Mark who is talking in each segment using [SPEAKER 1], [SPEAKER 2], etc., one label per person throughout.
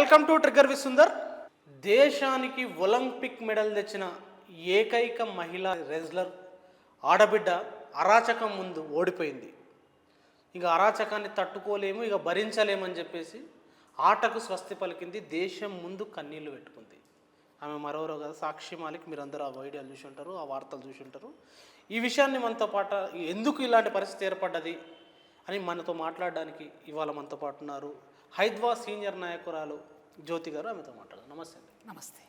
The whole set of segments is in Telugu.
[SPEAKER 1] Welcome to trigger with Sundar. దేశానికి ఒలింపిక్ మెడల్ తెచ్చిన ఏకైక మహిళా రెజ్లర్ ఆడబిడ్డ అరాచకం ముందు ఓడిపోయింది. ఇక అరాచకాన్ని తట్టుకోలేము, ఇక భరించలేమని చెప్పేసి ఆటకు స్వస్తి పలికింది. దేశం ముందు కన్నీళ్లు పెట్టుకుంది. ఆమె మరోరో కదా, సాక్షి మాలిక్. మీరందరూ ఆ వీడియోలు చూసి ఉంటారు, ఆ వార్తలు చూసి ఉంటారు. ఈ విషయాన్ని మనతో పాటు ఎందుకు ఇలాంటి పరిస్థితి ఏర్పడ్డది అని మనతో మాట్లాడడానికి ఇవాళ మనతో పాటు ఉన్నారు హైద్వా సీనియర్ నాయకురాలు జ్యోతి గారు. ఆమెతో మాట్లాడారు. నమస్తే అండి.
[SPEAKER 2] నమస్తే.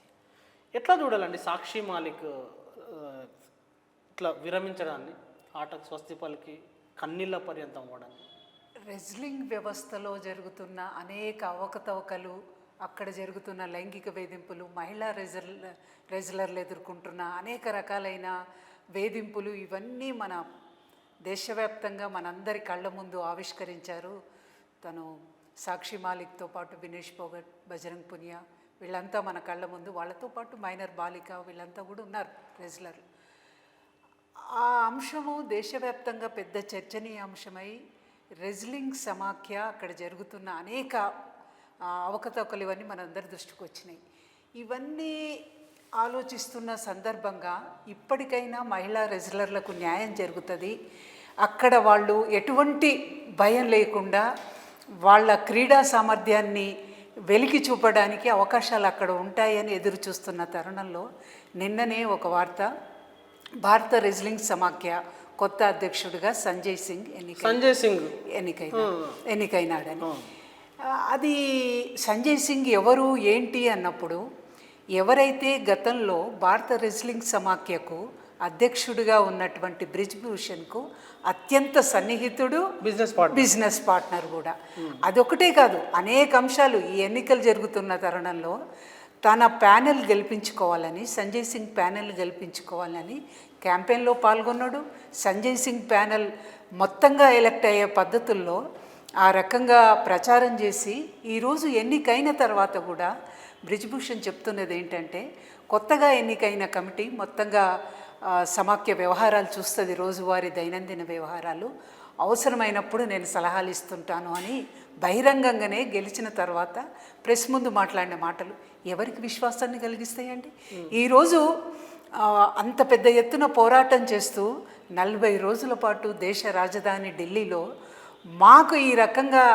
[SPEAKER 1] ఎట్లా చూడాలండి సాక్షి మాలిక్ ఇట్లా విరమించడాన్ని, ఆటకు స్వస్తి పలికి కన్నీళ్ళ పర్యంతం అవ్వడాన్ని?
[SPEAKER 2] రెజ్లింగ్ వ్యవస్థలో జరుగుతున్న అనేక అవకతవకలు, అక్కడ జరుగుతున్న లైంగిక వేధింపులు, మహిళా రెజ్లర్లు ఎదుర్కొంటున్న అనేక రకాలైన వేధింపులు, ఇవన్నీ మన దేశవ్యాప్తంగా మనందరి కళ్ళ ముందు ఆవిష్కరించారు. తను సాక్షి మాలిక్తో పాటు వినేష్ పోగట్, బజరంగ్ పునియా, వీళ్ళంతా మన కళ్ళ ముందు, వాళ్ళతో పాటు మైనర్ బాలిక, వీళ్ళంతా కూడా ఉన్నారు రెజ్లర్లు. ఆ అంశము దేశవ్యాప్తంగా పెద్ద చర్చనీయాంశమై రెజ్లింగ్ సమాఖ్య, అక్కడ జరుగుతున్న అనేక అవకతవకలు ఇవన్నీ మనందరి దృష్టికి వచ్చినాయి. ఇవన్నీ ఆలోచిస్తున్న సందర్భంగా ఇప్పటికైనా మహిళా రెజ్లర్లకు న్యాయం జరుగుతుంది, అక్కడ వాళ్ళు ఎటువంటి భయం లేకుండా వాళ్ళ క్రీడా సామర్థ్యాన్ని వెలికి చూపడానికి అవకాశాలు అక్కడ ఉంటాయని ఎదురు చూస్తున్న తరుణంలో నిన్ననే ఒక వార్త, భారత రెజ్లింగ్ సమాఖ్య కొత్త అధ్యక్షుడిగా సంజయ్ సింగ్ ఎన్నికైనాడని. అది సంజయ్ సింగ్ ఎవరు ఏంటి అన్నప్పుడు, ఎవరైతే గతంలో భారత రెజ్లింగ్ సమాఖ్యకు అధ్యక్షుడిగా ఉన్నటువంటి బ్రిజ్భూషణ్కు అత్యంత సన్నిహితుడు, బిజినెస్ పార్ట్నర్ కూడా. అదొకటే కాదు, అనేక అంశాలు ఈ ఎన్నికలు జరుగుతున్న తరుణంలో తన ప్యానెల్ గెలిపించుకోవాలని, సంజయ్ సింగ్ ప్యానెల్ గెలిపించుకోవాలని క్యాంపెయిన్లో పాల్గొన్నాడు. సంజయ్ సింగ్ ప్యానెల్ మొత్తంగా ఎలక్ట్ అయ్యే పద్ధతుల్లో ఆ రకంగా ప్రచారం చేసి, ఈరోజు ఎన్నికైన తర్వాత కూడా బ్రిజ్భూషణ్ చెప్తున్నది ఏంటంటే, కొత్తగా ఎన్నికైన కమిటీ మొత్తంగా సమాఖ్య వ్యవహారాలు చూస్తుంది, రోజువారీ దైనందిన వ్యవహారాలు, అవసరమైనప్పుడు నేను సలహాలు ఇస్తుంటాను అని బహిరంగంగానే గెలిచిన తర్వాత ప్రెస్ ముందు మాట్లాడిన మాటలు ఎవరికి విశ్వాసాన్ని కలిగిస్తాయండి? ఈరోజు అంత పెద్ద ఎత్తున పోరాటం చేస్తూ 40 రోజుల పాటు దేశ రాజధాని ఢిల్లీలో మాకు ఈ రకంగా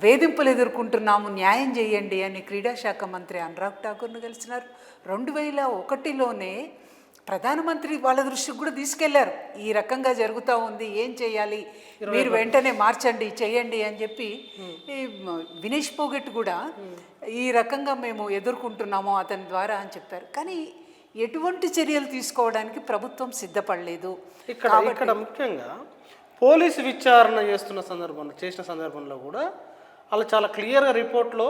[SPEAKER 2] వేధింపులు ఎదుర్కొంటున్నాము, న్యాయం చేయండి అని క్రీడా శాఖ మంత్రి అనురాగ్ ఠాకూర్ను కలిసినారు. 2001లోనే ప్రధానమంత్రి వాళ్ళ దృష్టికి కూడా తీసుకెళ్లారు, ఈ రకంగా జరుగుతూ ఉంది, ఏం చేయాలి, మీరు వెంటనే మార్చండి, చేయండి అని చెప్పి. వినేష్ పోగట్ కూడా ఈ రకంగా మేము ఎదుర్కొంటున్నాము అతని ద్వారా అని చెప్పారు. కానీ ఎటువంటి చర్యలు తీసుకోవడానికి ప్రభుత్వం సిద్ధపడలేదు.
[SPEAKER 1] ఇక్కడ ముఖ్యంగా పోలీసు విచారణ చేసిన సందర్భంలో కూడా వాళ్ళు చాలా క్లియర్గా రిపోర్ట్లో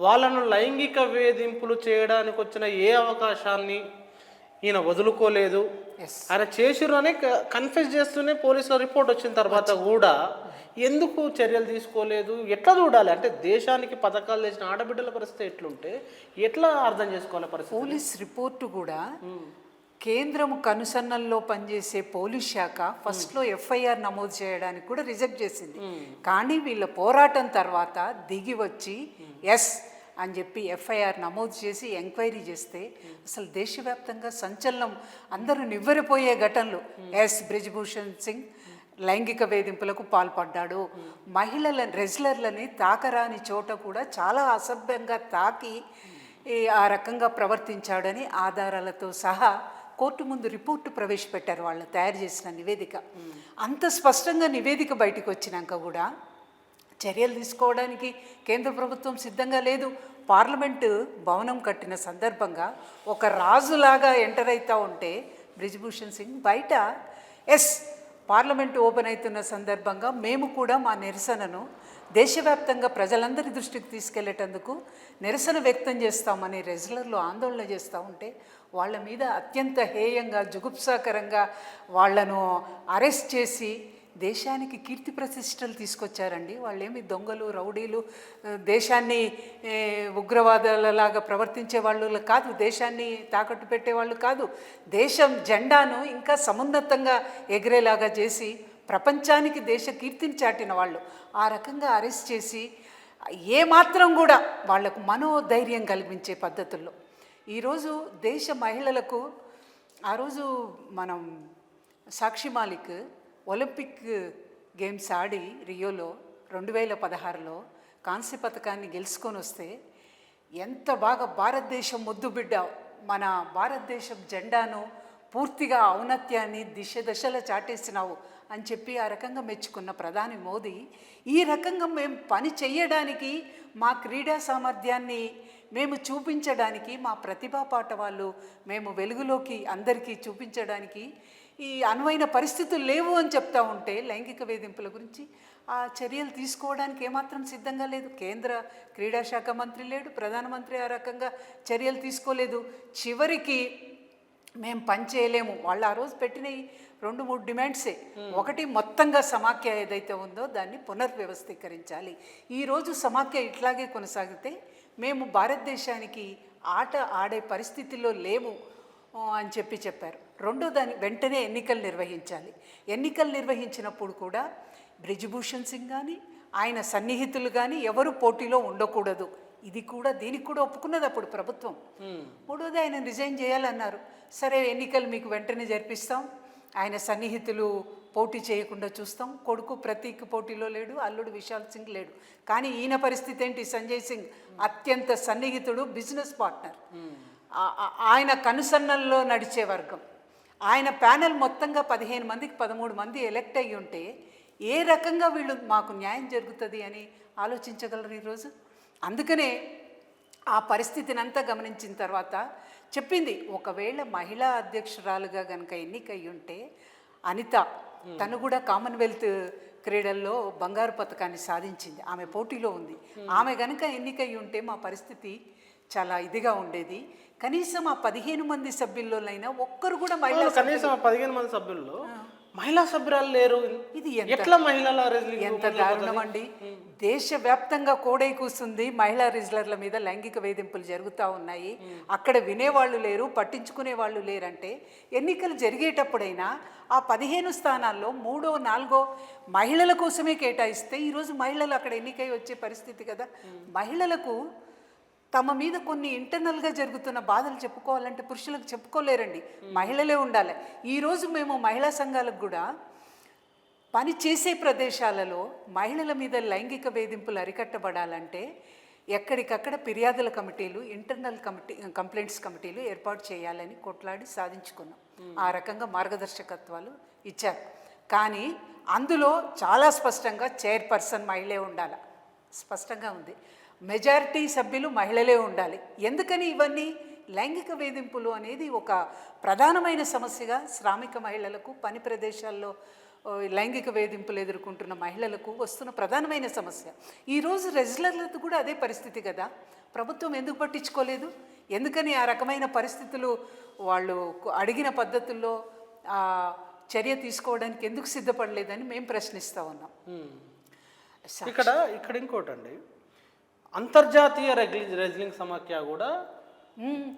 [SPEAKER 1] వాళ్ళను లైంగిక వేధింపులు చేయడానికి వచ్చిన ఏ అవకాశాన్ని ఈయన వదులుకోలేదు, ఆయన చేసిర్రు అని కన్ఫెస్ చేస్తూనే పోలీసుల రిపోర్ట్ వచ్చిన తర్వాత కూడా ఎందుకు చర్యలు తీసుకోలేదు? ఎట్లా చూడాలి అంటే, దేశానికి పథకాలు చేసిన ఆడబిడ్డల పరిస్థితి ఎట్లుంటే ఎట్లా అర్థం చేసుకోవాలి పరిస్థితి?
[SPEAKER 2] పోలీస్ రిపోర్టు కూడా కేంద్రం కనుసన్నల్లో పనిచేసే పోలీస్ శాఖ ఫస్ట్లో ఎఫ్ఐఆర్ నమోదు చేయడానికి కూడా రిజెక్ట్ చేసింది. కానీ వీళ్ళ పోరాటం తర్వాత దిగి వచ్చి ఎస్ అని చెప్పి ఎఫ్ఐఆర్ నమోదు చేసి ఎంక్వైరీ చేస్తే అసలు దేశవ్యాప్తంగా సంచలనం, అందరూ నివ్వెరపోయే ఘటనలు. ఎస్, బ్రిజ్భూషణ్ సింగ్ లైంగిక వేధింపులకు పాల్పడ్డాడు, మహిళల రెజ్లర్లని తాకరాని చోట కూడా చాలా అసభ్యంగా తాకి ఆ రకంగా ప్రవర్తించాడని ఆధారాలతో సహా కోర్టు ముందు రిపోర్టు ప్రవేశపెట్టారు వాళ్ళు తయారు చేసిన నివేదిక. అంత స్పష్టంగా నివేదిక బయటకు వచ్చినాక కూడా చర్యలు తీసుకోవడానికి కేంద్ర ప్రభుత్వం సిద్ధంగా లేదు. పార్లమెంటు భవనం కట్టిన సందర్భంగా ఒక రాజులాగా ఎంటర్ అవుతూ ఉంటే బ్రిజ్భూషణ్ సింగ్ బయట ఎస్, పార్లమెంటు ఓపెన్ అవుతున్న సందర్భంగా మేము కూడా మా నిరసనను దేశవ్యాప్తంగా ప్రజలందరి దృష్టికి తీసుకెళ్లేటందుకు నిరసన వ్యక్తం చేస్తామని రెజ్లర్లు ఆందోళన చేస్తూ ఉంటే వాళ్ళ మీద అత్యంత హేయంగా, జుగుప్సాకరంగా వాళ్ళను అరెస్ట్ చేసి దేశానికి కీర్తి ప్రతిష్టలు తీసుకొచ్చారండి. వాళ్ళేమి దొంగలు, రౌడీలు, దేశాన్ని ఉగ్రవాదులలాగా ప్రవర్తించే వాళ్ళు కాదు, దేశాన్ని తాకట్టు పెట్టేవాళ్ళు కాదు. దేశం జెండాను ఇంకా సమున్నతంగా ఎగిరేలాగా చేసి ప్రపంచానికి దేశ కీర్తిని చాటిన వాళ్ళు. ఆ రకంగా అరెస్ట్ చేసి ఏమాత్రం కూడా వాళ్లకు మనోధైర్యం కలిగించే పద్ధతుల్లో ఈరోజు దేశ మహిళలకు ఆ రోజు మనం సాక్షి మాలిక్ ఒలింపిక్ గేమ్స్ ఆడి రియోలో 2016లో కాంస్య పథకాన్ని గెలుచుకొని వస్తే ఎంత బాగా భారతదేశం ముద్దుబిడ్డ మన భారతదేశం జెండాను పూర్తిగా ఔన్నత్యాన్ని దశలా చాటేసినావు అని చెప్పి ఆ రకంగా మెచ్చుకున్న ప్రధాని మోదీ ఈ రకంగా మేము పని చెయ్యడానికి మా క్రీడా సామర్థ్యాన్ని మేము చూపించడానికి మా ప్రతిభా పాఠవాళ్ళు మేము వెలుగులోకి అందరికీ చూపించడానికి ఈ అనువైన పరిస్థితులు లేవు అని చెప్తా ఉంటే లైంగిక వేధింపుల గురించి ఆ చర్యలు తీసుకోవడానికి ఏమాత్రం సిద్ధంగా లేదు. కేంద్ర క్రీడా శాఖ మంత్రి లేడు, ప్రధానమంత్రి ఆ రకంగా చర్యలు తీసుకోలేదు. చివరికి మేము పని చేయలేము వాళ్ళు ఆ రోజు పెట్టిన 2-3 డిమాండ్సే. ఒకటి, మొత్తంగా సమాఖ్య ఏదైతే ఉందో దాన్ని పునర్వ్యవస్థీకరించాలి. ఈరోజు సమాఖ్య ఇట్లాగే కొనసాగితే మేము భారతదేశానికి ఆట ఆడే పరిస్థితిలో లేము అని చెప్పారు. రెండో దాన్ని వెంటనే ఎన్నికలు నిర్వహించాలి. ఎన్నికలు నిర్వహించినప్పుడు కూడా బ్రిజ్భూషణ్ సింగ్ కానీ ఆయన సన్నిహితులు కానీ ఎవరు పోటీలో ఉండకూడదు. ఇది కూడా దీనికి కూడా ఒప్పుకున్నది అప్పుడు ప్రభుత్వం. మూడోది ఆయన రిజైన్ చేయాలన్నారు. సరే ఎన్నికలు మీకు వెంటనే జరిపిస్తాం, ఆయన సన్నిహితులు పోటీ చేయకుండా చూస్తాం. కొడుకు ప్రతీక్ పోటీలో లేడు, అల్లుడు విశాల్ సింగ్ లేడు. కానీ ఈయన పరిస్థితి ఏంటి? సంజయ్ సింగ్ అత్యంత సన్నిహితుడు, బిజినెస్ పార్ట్నర్, ఆయన కనుసన్నల్లో నడిచే వర్గం. ఆయన ప్యానెల్ మొత్తంగా 15 మందికి 13 మంది ఎలక్ట్ అయ్యి ఉంటే ఏ రకంగా వీళ్ళు మాకు న్యాయం జరుగుతుంది అని ఆలోచించగలరు ఈరోజు. అందుకనే ఆ పరిస్థితిని అంతా గమనించిన తర్వాత చెప్పింది, ఒకవేళ మహిళా అధ్యక్షురాలుగా కనుక ఎన్నికయ్యి ఉంటే అనిత, తను కూడా కామన్వెల్త్ క్రీడల్లో బంగారు పథకాన్ని సాధించింది, ఆమె పోటీలో ఉంది. ఆమె కనుక ఎన్నికయ్యి ఉంటే మా పరిస్థితి చాలా ఇదిగా ఉండేది. కనీసం ఆ 15 మంది సభ్యుల్లోనైనా ఒక్కరు కూడా మహిళా,
[SPEAKER 1] కనీసం ఆ 15 మంది సభ్యుల్లో మహిళా సభ్యురాలు లేరు.
[SPEAKER 2] ఇది
[SPEAKER 1] ఎట్లా మహిళల
[SPEAKER 2] ఎంత దారుణం అండి. దేశవ్యాప్తంగా కోడై కూస్తుంది మహిళా రెజ్లర్ల మీద లైంగిక వేధింపులు జరుగుతూ ఉన్నాయి. అక్కడ వినేవాళ్ళు లేరు, పట్టించుకునే వాళ్ళు లేరంటే ఎన్నికలు జరిగేటప్పుడైనా ఆ 15 స్థానాల్లో 3, 4 మహిళల కోసమే కేటాయిస్తే ఈరోజు మహిళలు అక్కడ ఎన్నికై వచ్చే పరిస్థితి కదా. మహిళలకు తమ మీద కొన్ని ఇంటర్నల్గా జరుగుతున్న బాధలు చెప్పుకోవాలంటే పురుషులకు చెప్పుకోలేరండి, మహిళలే ఉండాలి. ఈరోజు మేము మహిళా సంఘాలకు కూడా పని చేసే ప్రదేశాలలో మహిళల మీద లైంగిక వేధింపులు అరికట్టబడాలంటే ఎక్కడికక్కడ ఫిర్యాదుల కమిటీలు, ఇంటర్నల్ కంప్లైంట్స్ కమిటీలు ఏర్పాటు చేయాలని కొట్లాడి సాధించుకున్నాం. ఆ రకంగా మార్గదర్శకత్వాలు ఇచ్చారు. కానీ అందులో చాలా స్పష్టంగా చైర్పర్సన్ మహిళే ఉండాలి, స్పష్టంగా ఉంది. మెజారిటీ సభ్యులు మహిళలే ఉండాలి. ఎందుకని ఇవన్నీ? లైంగిక వేధింపులు అనేది ఒక ప్రధానమైన సమస్యగా శ్రామిక మహిళలకు, పని ప్రదేశాల్లో లైంగిక వేధింపులు ఎదుర్కొంటున్న మహిళలకు వస్తున్న ప్రధానమైన సమస్య. ఈరోజు రెజ్లర్లతో కూడా అదే పరిస్థితి కదా. ప్రభుత్వం ఎందుకు పట్టించుకోలేదు? ఎందుకని ఆ రకమైన పరిస్థితులు వాళ్ళు అడిగిన పద్ధతుల్లో చర్య తీసుకోవడానికి ఎందుకు సిద్ధపడలేదని మేము ప్రశ్నిస్తూ ఉన్నాం.
[SPEAKER 1] ఇక్కడ ఇంకోటండి, అంతర్జాతీయ రెజ్లింగ్ సమాఖ్య కూడా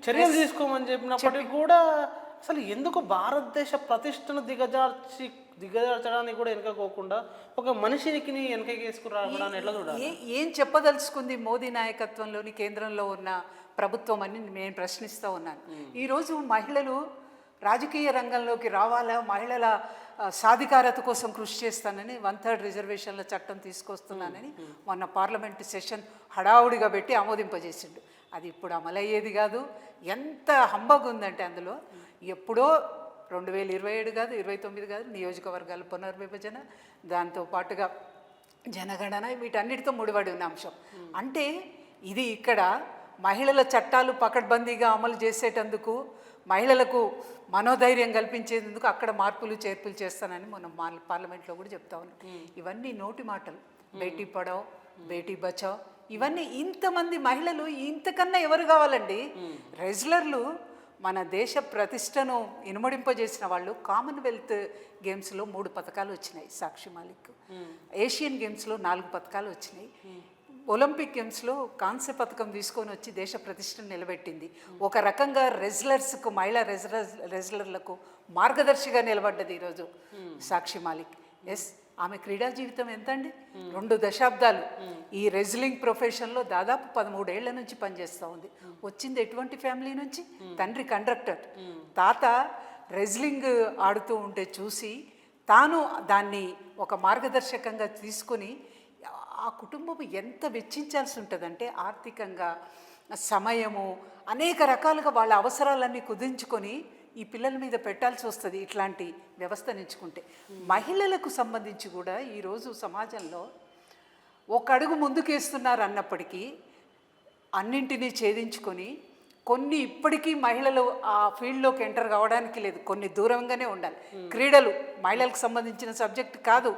[SPEAKER 1] చర్యలు తీసుకోమని చెప్పినప్పటికీ కూడా అసలు ఎందుకు భారతదేశ ప్రతిష్టను దిగజార్చడానికి కూడా వెనకపోకుండా ఒక మనిషికి వెనకేసుకురావడానికి ఎట్లా చూడాలి?
[SPEAKER 2] ఏం చెప్పదలుచుకుంది మోదీ నాయకత్వంలోని కేంద్రంలో ఉన్న ప్రభుత్వం అని నేను ప్రశ్నిస్తూ ఉన్నాను. ఈరోజు మహిళలు రాజకీయ రంగంలోకి రావాలా, మహిళల సాధికారత కోసం కృషి చేస్తానని 1/3 రిజర్వేషన్ల చట్టం తీసుకొస్తున్నానని మొన్న పార్లమెంటు సెషన్ హడావుడిగా పెట్టి ఆమోదింపజేసిండు. అది ఇప్పుడు అమలయ్యేది కాదు. ఎంత హంబగా ఉందంటే అందులో ఎప్పుడో 2027 కాదు, 29 కాదు, నియోజకవర్గాల పునర్విభజన, దాంతోపాటుగా జనగణన, వీటన్నిటితో ముడిపడి ఉన్న అంశం. అంటే ఇది ఇక్కడ మహిళల చట్టాలు పకడ్బందీగా అమలు చేసేటందుకు, మహిళలకు మనోధైర్యం కల్పించేందుకు అక్కడ మార్పులు చేర్పులు చేస్తానని మనం పార్లమెంట్లో కూడా చెప్తా ఉన్నాం. ఇవన్నీ నోటి మాటలు. బేటీ పడావ్, బేటీ బచావ్, ఇవన్నీ ఇంతమంది మహిళలు, ఇంతకన్నా ఎవరు కావాలండి? రెజ్లర్లు మన దేశ ప్రతిష్టను ఇనుమడింపజేసిన వాళ్ళు. కామన్వెల్త్ గేమ్స్లో 3 పథకాలు వచ్చినాయి సాక్షి మాలిక్, ఏషియన్ గేమ్స్లో 4 పథకాలు వచ్చినాయి, ఒలింపిక్ గేమ్స్లో కాంస్య పథకం తీసుకొని వచ్చి దేశ ప్రతిష్టను నిలబెట్టింది. ఒక రకంగా రెజ్లర్స్కు, మహిళా రెజ్లర్లకు మార్గదర్శిగా నిలబడ్డది ఈరోజు సాక్షి మాలిక్. ఆమె క్రీడా జీవితం ఎంత అండి? 2 దశాబ్దాలు ఈ రెజ్లింగ్ ప్రొఫెషన్లో దాదాపు 13 ఏళ్ల నుంచి పనిచేస్తూ ఉంది. వచ్చింది ఎటువంటి ఫ్యామిలీ నుంచి? తండ్రి కండక్టర్, తాత రెజ్లింగ్ ఆడుతూ ఉంటే చూసి తాను దాన్ని ఒక మార్గదర్శకంగా తీసుకొని ఆ కుటుంబం ఎంత వెచ్చించాల్సి ఉంటుందంటే ఆర్థికంగా, సమయము, అనేక రకాలుగా వాళ్ళ అవసరాలన్నీ కుదించుకొని ఈ పిల్లల మీద పెట్టాల్సి వస్తుంది ఇట్లాంటి వ్యవస్థను ఎంచుకుంటే. మహిళలకు సంబంధించి కూడా ఈరోజు సమాజంలో ఒక అడుగు ముందుకేస్తున్నారు అన్నప్పటికీ అన్నింటినీ ఛేదించుకొని కొన్ని ఇప్పటికీ మహిళలు ఆ ఫీల్డ్లోకి ఎంటర్ కావడానికి లేదు, కొన్ని దూరంగానే ఉండాలి. క్రీడలు మహిళలకు సంబంధించిన సబ్జెక్ట్ కాదు,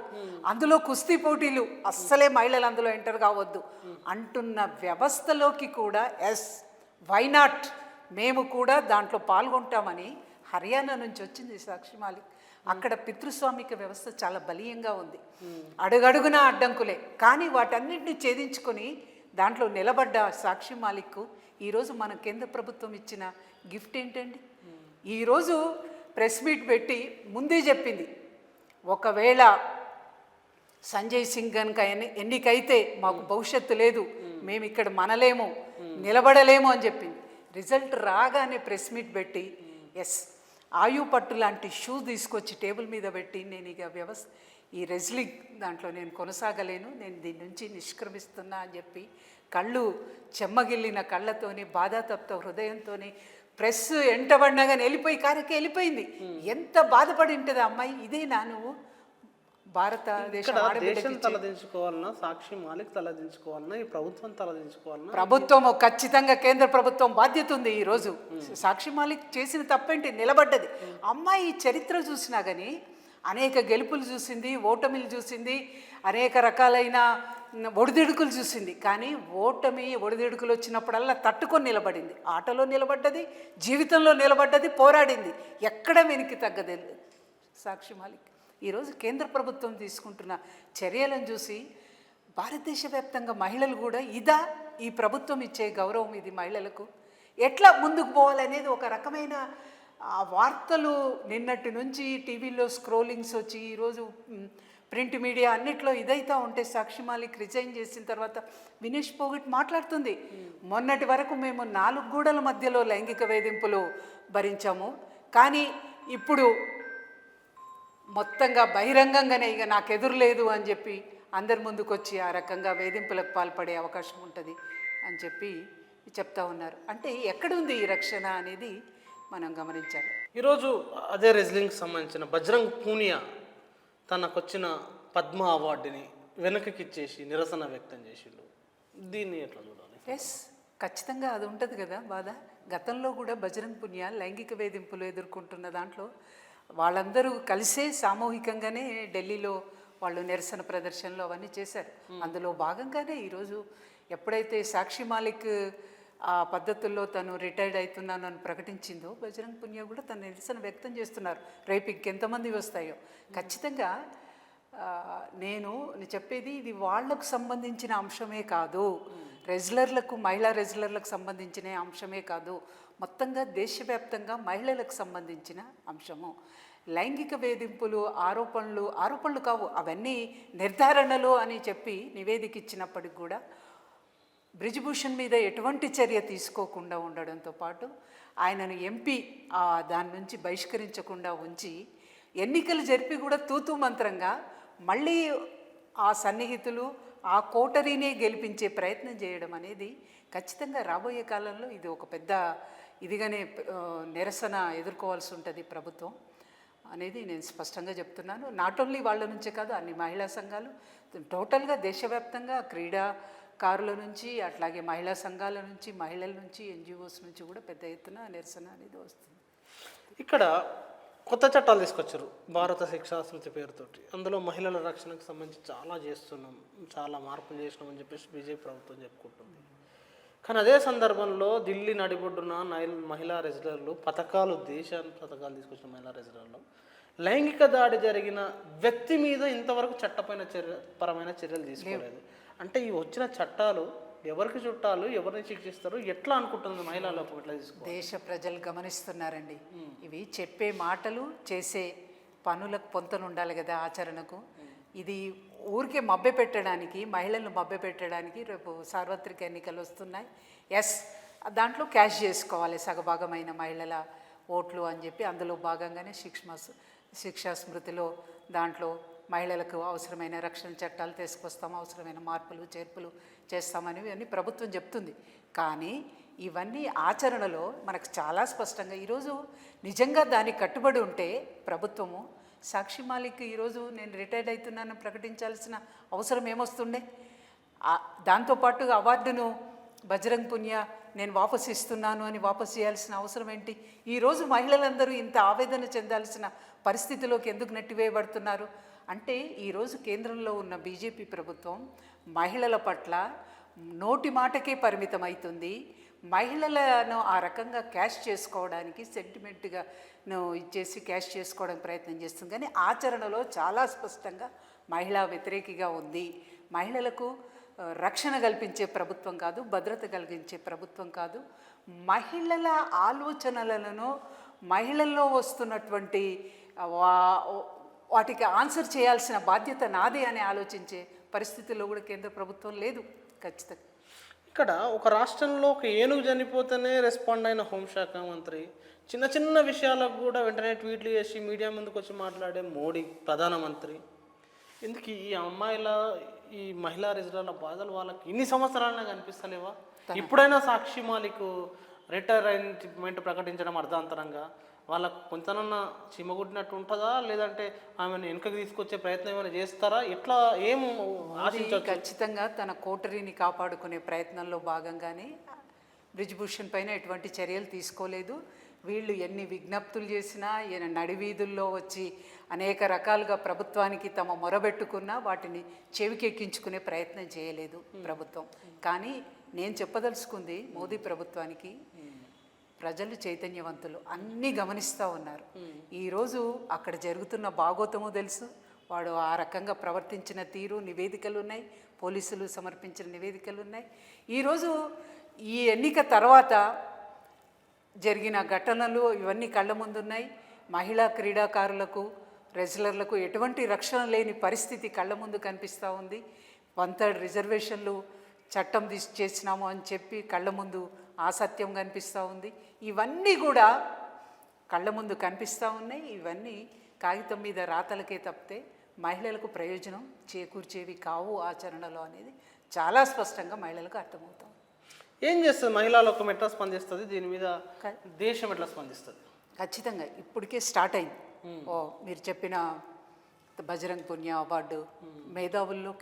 [SPEAKER 2] అందులో కుస్తీ పోటీలు అస్సలే మహిళలు అందులో ఎంటర్ కావద్దు అంటున్న వ్యవస్థలోకి కూడా వై నాట్, మేము కూడా దాంట్లో పాల్గొంటామని హర్యానా నుంచి వచ్చింది సాక్షి మాలిక్. అక్కడ పితృస్వామిక వ్యవస్థ చాలా బలీయంగా ఉంది, అడుగడుగున అడ్డంకులే, కానీ వాటన్నిటిని ఛేదించుకొని దాంట్లో నిలబడ్డ సాక్షి మాలిక్ ఈరోజు మన కేంద్ర ప్రభుత్వం ఇచ్చిన గిఫ్ట్ ఏంటండి? ఈరోజు ప్రెస్ మీట్ పెట్టి ముందే చెప్పింది, ఒకవేళ సంజయ్ సింగ్ కనుక ఎన్నికైతే మాకు భవిష్యత్తు లేదు, మేము ఇక్కడ మనలేము, నిలబడలేము అని చెప్పింది. రిజల్ట్ రాగానే ప్రెస్ మీట్ పెట్టి ఆయు పట్టు లాంటి షూ తీసుకొచ్చి టేబుల్ మీద పెట్టి నేను ఇక ఈ రెజ్లింగ్ దాంట్లో నేను కొనసాగలేను, నేను దీని నుంచి నిష్క్రమిస్తున్నా అని చెప్పి కళ్ళు చెమ్మగిల్లిన కళ్ళతోని, బాధాతప్త హృదయంతో ప్రెస్ ఎంటబడినగానే వెళ్ళిపోయి కారికి వెళ్ళిపోయింది. ఎంత బాధపడి ఉంటుంది ఆ అమ్మాయి. ఇదేనా నువ్వు భారతదేశం
[SPEAKER 1] తలదించుకోవాలన్నా, సాక్షి మాలిక్ తలదించుకోవాలన్నా, ఈ ప్రభుత్వం తలదించుకోవాలన్నా?
[SPEAKER 2] ప్రభుత్వం ఖచ్చితంగా, కేంద్ర ప్రభుత్వం బాధ్యత ఉంది. ఈరోజు సాక్షి మాలిక్ చేసిన తప్పేంటి? నిలబడ్డది. అమ్మాయి చరిత్ర చూసినా కానీ అనేక గెలుపులు చూసింది, ఓటమిలు చూసింది, అనేక రకాలైన ఒడిదుడుకులు చూసింది. కానీ ఒడిదుడుకులు వచ్చినప్పుడల్లా తట్టుకొని నిలబడింది. ఆటలో నిలబడ్డది, జీవితంలో నిలబడ్డది, పోరాడింది, ఎక్కడ వెనక్కి తగ్గదు సాక్షి మాలిక్. ఈరోజు కేంద్ర ప్రభుత్వం తీసుకుంటున్న చర్యలను చూసి భారతదేశ వ్యాప్తంగా మహిళలు కూడా ఈ ప్రభుత్వం ఇచ్చే గౌరవం ఇది మహిళలకు ఎట్లా ముందుకు పోవాలనేది ఒక రకమైన వార్తలు నిన్నటి నుంచి టీవీలో స్క్రోలింగ్స్ వచ్చి ఈరోజు ప్రింట్ మీడియా అన్నిట్లో ఇదైతే ఉంటే సాక్షి మాలిక్ రిజైన్ చేసిన తర్వాత వినేష్ పోగట్ మాట్లాడుతుంది, మొన్నటి వరకు మేము 4 గోడల మధ్యలో లైంగిక వేధింపులు భరించాము, కానీ ఇప్పుడు మొత్తంగా బహిరంగంగానే ఇక నాకు ఎదురు లేదు అని చెప్పి అందరి ముందుకు వచ్చి ఆ రకంగా వేధింపులకు పాల్పడే అవకాశం ఉంటుంది అని చెప్పి చెప్తా ఉన్నారు. అంటే ఎక్కడుంది ఈ రక్షణ అనేది మనం గమనించాలి.
[SPEAKER 1] ఈరోజు అదే రెజ్లింగ్కి సంబంధించిన బజరంగ్ పూనియా తనకొచ్చిన పద్మ అవార్డుని వెనక్కి ఇచ్చేసి నిరసన వ్యక్తం చేసిండు. దీన్ని ఎట్లా చూడాలి?
[SPEAKER 2] ఖచ్చితంగా అది ఉంటుంది కదా బాధ. గతంలో కూడా బజరంగ్ పూనియా లైంగిక వేధింపులు ఎదుర్కొంటున్న దాంట్లో వాళ్ళందరూ కలిసే సామూహికంగానే ఢిల్లీలో వాళ్ళు నిరసన ప్రదర్శనలు అవన్నీ చేశారు. అందులో భాగంగానే ఈరోజు ఎప్పుడైతే సాక్షి మాలిక్ ఆ పద్ధతుల్లో తను రిటైర్డ్ అవుతున్నాను అని ప్రకటించిందో బజరంగ్ పునియా కూడా తన నిరసన వ్యక్తం చేస్తున్నారు. రేపు ఇంకెంతమంది వస్తాయో ఖచ్చితంగా. నేను చెప్పేది ఇది వాళ్లకు సంబంధించిన అంశమే కాదు, రెజ్లర్లకు, మహిళా రెజ్లర్లకు సంబంధించిన అంశమే కాదు, మొత్తంగా దేశవ్యాప్తంగా మహిళలకు సంబంధించిన అంశము. లైంగిక వేధింపులు ఆరోపణలు కావు, అవన్నీ నిర్ధారణలు అని చెప్పి నివేదిక ఇచ్చినప్పటికి కూడా బ్రిజ్భూషణ్ మీద ఎటువంటి చర్య తీసుకోకుండా ఉండడంతో పాటు ఆయనను ఎంపీ దాని నుంచి బహిష్కరించకుండా ఉంచి ఎన్నికలు జరిపి కూడా తూతూ మంత్రంగా మళ్ళీ ఆ సన్నిహితులు ఆ కోటరీనే గెలిపించే ప్రయత్నం చేయడం అనేది ఖచ్చితంగా రాబోయే కాలంలో ఇది ఒక పెద్ద ఇదిగానే నిరసన ఎదుర్కోవాల్సి ఉంటుంది ప్రభుత్వం అనేది నేను స్పష్టంగా చెప్తున్నాను. నాట్ ఓన్లీ వాళ్ళ నుంచే కాదు, అన్ని మహిళా సంఘాలు టోటల్గా దేశవ్యాప్తంగా క్రీడాకారుల నుంచి, అట్లాగే మహిళా సంఘాల నుంచి, మహిళల నుంచి, ఎన్జిఓస్ నుంచి కూడా పెద్ద ఎత్తున నిరసన అనేది వస్తుంది.
[SPEAKER 1] ఇక్కడ కొత్త చట్టాలు తీసుకొచ్చారు భారత శిక్షా స్మృతి పేరుతోటి. అందులో మహిళల రక్షణకు సంబంధించి చాలా చేస్తున్నాం, చాలా మార్పులు చేసినాం అని చెప్పేసి బీజేపీ ప్రభుత్వం చెప్పుకుంటుంది. కానీ అదే సందర్భంలో ఢిల్లీ నడిబొడ్డున మహిళా రెజ్లర్లు దేశానికి పథకాలు తీసుకొచ్చిన మహిళా రెజ్లర్లు లైంగిక దాడి జరిగిన వ్యక్తి మీద ఇంతవరకు పరమైన చర్యలు తీసుకోలేదు. అంటే ఈ వచ్చిన చట్టాలు ఎవరికి చుట్టాలు, ఎవరిని శిక్షిస్తారు, ఎట్లా అనుకుంటుంది మహిళలకు? ఎట్లా తీసుకో
[SPEAKER 2] దేశ ప్రజలు గమనిస్తున్నారండి. ఇవి చెప్పే మాటలు చేసే పనులకు పొంతను ఉండాలి కదా, ఆచరణకు. ఇది ఊరికే మభ్య పెట్టడానికి, మహిళలను మభ్య పెట్టడానికి రేపు సార్వత్రిక ఎన్నికలు వస్తున్నాయి. ఎస్, దాంట్లో క్యాష్ చేసుకోవాలి సగభాగమైన మహిళల ఓట్లు అని చెప్పి అందులో భాగంగానే శిక్షా స్మృతిలో దాంట్లో మహిళలకు అవసరమైన రక్షణ చట్టాలు తీసుకొస్తాం, అవసరమైన మార్పులు చేర్పులు చేస్తామని అన్ని ప్రభుత్వం చెప్తుంది. కానీ ఇవన్నీ ఆచరణలో మనకు చాలా స్పష్టంగా ఈరోజు నిజంగా దానికి కట్టుబడి ఉంటే ప్రభుత్వము సాక్షి మాలిక్ ఈరోజు నేను రిటైర్డ్ అవుతున్నాను ప్రకటించాల్సిన అవసరం ఏమొస్తుండే? దాంతోపాటు అవార్డును బజరంగ్ పునియా నేను వాపసు ఇస్తున్నాను అని వాపసు చేయాల్సిన అవసరం ఏంటి? ఈరోజు మహిళలందరూ ఇంత ఆవేదన చెందాల్సిన పరిస్థితిలోకి ఎందుకు నెట్టివేయబడుతున్నారు అంటే ఈరోజు కేంద్రంలో ఉన్న బీజేపీ ప్రభుత్వం మహిళల పట్ల నోటి మాటకే పరిమితం అవుతుంది. మహిళలను ఆ రకంగా క్యాష్ చేసుకోవడానికి సెంటిమెంట్గా ఇచ్చేసి క్యాష్ చేసుకోవడానికి ప్రయత్నం చేస్తుంది. కానీ ఆచరణలో చాలా స్పష్టంగా మహిళా వ్యతిరేకిగా ఉంది. మహిళలకు రక్షణ కల్పించే ప్రభుత్వం కాదు, భద్రత కలిగించే ప్రభుత్వం కాదు. మహిళల ఆలోచనలను, మహిళల్లో వస్తున్నటువంటి వాటికి ఆన్సర్ చేయాల్సిన బాధ్యత నాదే అని ఆలోచించే పరిస్థితుల్లో కూడా కేంద్ర ప్రభుత్వం లేదు. ఖచ్చితంగా
[SPEAKER 1] ఇక్కడ ఒక రాష్ట్రంలో ఒక ఏనుగు చనిపోతేనే రెస్పాండ్ అయిన హోంశాఖ మంత్రి చిన్న చిన్న విషయాలకు కూడా వెంటనే ట్వీట్లు చేసి మీడియా ముందుకు వచ్చి మాట్లాడే మోడీ ప్రధానమంత్రి ఎందుకు ఈ మహిళా రెజ్లర్ల బాధలు వాళ్ళకి ఇన్ని సంవత్సరాలనే కనిపిస్తలేవా? ఇప్పుడైనా సాక్షి మాలిక్ రిటైర్మెంట్ ప్రకటించడం అర్ధాంతరంగా వాళ్ళకు కొంతనన్నా చిమ్మగుట్టినట్టు ఉంటుందా, లేదంటే ఆమెను వెనుకకు తీసుకొచ్చే ప్రయత్నం ఏమైనా చేస్తారా? ఎట్లా ఏం ఆశించవచ్చు?
[SPEAKER 2] ఖచ్చితంగా తన కోటరీని కాపాడుకునే ప్రయత్నంలో భాగంగానే బ్రిజ్భూషణ్ పైన ఎటువంటి చర్యలు తీసుకోలేదు. వీళ్ళు ఎన్ని విజ్ఞప్తులు చేసినా, నడివీధుల్లో వచ్చి అనేక రకాలుగా ప్రభుత్వానికి తమ మొరబెట్టుకున్నా వాటిని చెవికెక్కించుకునే ప్రయత్నం చేయలేదు ప్రభుత్వం. కానీ నేను చెప్పదలుచుకుంది మోదీ ప్రభుత్వానికి, ప్రజలు చైతన్యవంతులు, అన్నీ గమనిస్తూ ఉన్నారు. ఈరోజు అక్కడ జరుగుతున్న భాగోతము తెలుసు, వాడు ఆ రకంగా ప్రవర్తించిన తీరు నివేదికలు ఉన్నాయి, పోలీసులు సమర్పించిన నివేదికలు ఉన్నాయి. ఈరోజు ఈ ఎన్నిక తర్వాత జరిగిన ఘటనలు ఇవన్నీ కళ్ళ ముందున్నాయి. మహిళా క్రీడాకారులకు, రెజ్లర్లకు ఎటువంటి రక్షణ లేని పరిస్థితి కళ్ళ ముందు కనిపిస్తూ ఉంది. 1/3 రిజర్వేషన్లు చట్టం చేసినాము అని చెప్పి కళ్ళ ముందు ఆ సత్యం కనిపిస్తూ ఉంది. ఇవన్నీ కూడా కళ్ళ ముందు కనిపిస్తూ ఉన్నాయి. ఇవన్నీ కాగితం మీద రాతలకే తప్పితే మహిళలకు ప్రయోజనం చేకూర్చేవి కావు ఆచరణలో అనేది చాలా స్పష్టంగా మహిళలకు అర్థమవుతాం.
[SPEAKER 1] ఏం చేస్తుంది మహిళా లోకం, ఎట్లా స్పందిస్తుంది దీని మీద, దేశం ఎట్లా స్పందిస్తుంది?
[SPEAKER 2] ఖచ్చితంగా ఇప్పటికే స్టార్ట్ అయింది. మీరు చెప్పిన బజరంగ్ పునియా అవార్డు మేధావుల్లో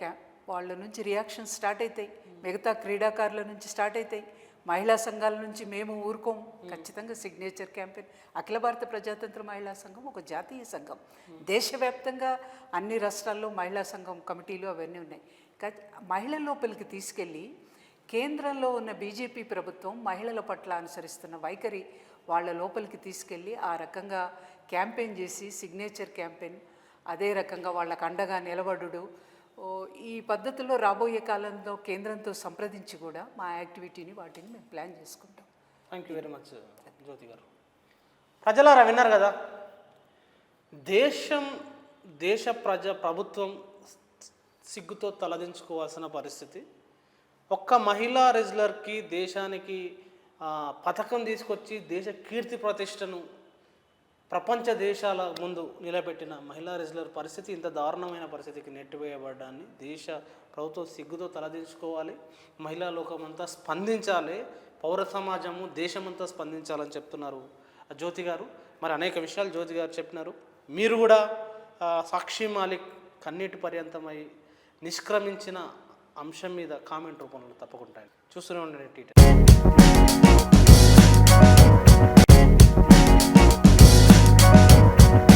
[SPEAKER 2] వాళ్ళ నుంచి రియాక్షన్స్ స్టార్ట్ అవుతాయి, మిగతా క్రీడాకారుల నుంచి స్టార్ట్ అవుతాయి, మహిళా సంఘాల నుంచి మేము ఊరుకోం. ఖచ్చితంగా సిగ్నేచర్ క్యాంపెయిన్, అఖిల భారత ప్రజాతంత్ర మహిళా సంఘం ఒక జాతీయ సంఘం, దేశవ్యాప్తంగా అన్ని రాష్ట్రాల్లో మహిళా సంఘం కమిటీలు అవన్నీ ఉన్నాయి. మహిళల లోపలికి తీసుకెళ్ళి కేంద్రంలో ఉన్న బీజేపీ ప్రభుత్వం మహిళల పట్ల అనుసరిస్తున్న వైఖరి వాళ్ళ లోపలికి తీసుకెళ్ళి ఆ రకంగా క్యాంపెయిన్ చేసి సిగ్నేచర్ క్యాంపెయిన్, అదే రకంగా వాళ్ళకు అండగా నిలబడు, ఈ పద్ధతిలో రాబోయే కాలంలో కేంద్రంతో సంప్రదించి కూడా మా యాక్టివిటీని వాటిని మేము ప్లాన్ చేసుకుంటాం.
[SPEAKER 1] థ్యాంక్ యూ వెరీ మచ్ జ్యోతి గారు. ప్రజలారా విన్నారు కదా, ప్రభుత్వం సిగ్గుతో తలదించుకోవాల్సిన పరిస్థితి. ఒక్క మహిళా రెజ్లర్కి దేశానికి పథకం తీసుకొచ్చి దేశ కీర్తి ప్రతిష్టను ప్రపంచ దేశాల ముందు నిలబెట్టిన మహిళా రెజ్లర్ పరిస్థితి ఇంత దారుణమైన పరిస్థితికి నెట్టివేయబడ్డాన్ని దేశ ప్రభుత్వం సిగ్గుతో తలదించుకోవాలి. మహిళా లోకమంతా స్పందించాలి, పౌర సమాజము దేశమంతా స్పందించాలని చెప్తున్నారు జ్యోతి గారు. మరి అనేక విషయాలు జ్యోతి గారు చెప్పినారు. మీరు కూడా సాక్షి మాలిక్ కన్నీటి పర్యంతమై నిష్క్రమించిన అంశం మీద కామెంట్ రూపంలో తప్పకుండా చూస్తూనే ఉండండి టీటీ.